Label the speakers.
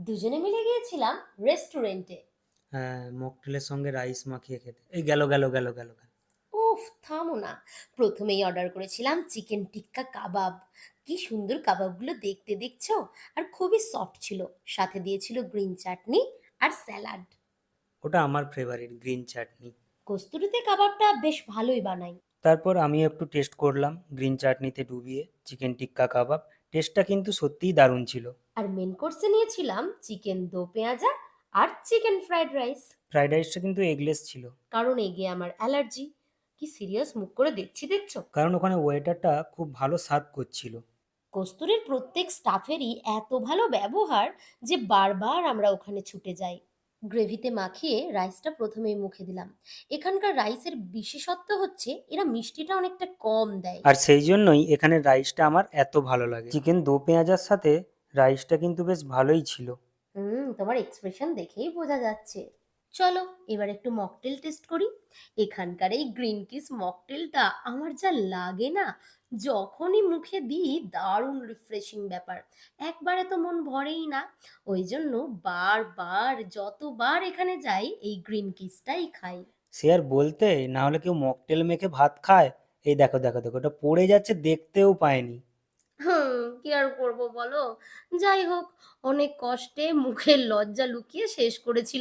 Speaker 1: দুজনে মিলে গিয়েছিলাম রেস্টুরেন্টে।
Speaker 2: হ্যাঁ, মকটেলের সঙ্গে রাইস মাখিয়ে খেতে। এই গেল।
Speaker 1: উফ, থামো না। প্রথমেই অর্ডার করেছিলাম চিকেন টিক্কা কাবাব। কি সুন্দর কাবাবগুলো দেখতে দেখছো। আর খুবই সফট ছিল। সাথে দিয়েছিল গ্রিন চাটনি আর স্যালাড।
Speaker 2: ওটা আমার ফেভারিট গ্রিন চাটনি।
Speaker 1: কস্তুরিতে কাবাবটা বেশ ভালোই বানাই।
Speaker 2: তারপর আমি একটু টেস্ট করলাম গ্রিন চাটনিতে ডুবিয়ে চিকেন টিক্কা কাবাব। টেস্টটা কিন্তু সত্যিই দারুণ ছিল।
Speaker 1: আর মেন কোর্সে নিয়েছিলাম চিকেন দো পেঁয়াজা আর চিকেন ফ্রাইড রাইস।
Speaker 2: ফ্রাইড রাইসটা কিন্তু এগলেস ছিল।
Speaker 1: কারণ এগে আমার অ্যালার্জি। কি সিরিয়াস মুখ করে দেখছো?
Speaker 2: কারণ ওখানে ওয়েটারটা খুব ভালো সার্ভ করছিল।
Speaker 1: কস্তুরীর প্রত্যেক স্টাফেরই এত ভালো ব্যবহার যে বারবার আমরা ওখানে ছুটে যাই। গ্রেভিতে মাখিয়ে রাইসটা প্রথমেই মুখে দিলাম। এখানকার রাইসের বিশেষত্ব হচ্ছে এরা মিষ্টিটা অনেকটা কম দেয়।
Speaker 2: আর সেই জন্যই এখানে রাইসটা আমার এত ভালো লাগে। চিকেন দো পেঁয়াজার সাথে রাইসটা কিন্তু বেশ ভালোই ছিল।
Speaker 1: তোমার এক্সপ্রেশন দেখেই বোঝা যাচ্ছে। চলো এবার একটু মকটেল টেস্ট করি। এখানকার এই গ্রিন কিস মকটেলটা আমার যা লাগে না, যখনই মুখে দিই দারুণ রিফ্রেশিং ব্যাপার। একবারে তো মন ভরেই না। ওই জন্য বারবার যতবার এখানে যাই এই গ্রিন কিসটাই খাই।
Speaker 2: সে আর বলতে, না হলে কেউ মকটেল মেখে ভাত খায়? এই দেখো ওটা পড়ে যাচ্ছে, দেখতেও পায়নি।
Speaker 1: কি আর করবো বলো। যাই হোক, অনেক কষ্টে মুখের লজ্জা লুকিয়ে শেষ করেছিলাম।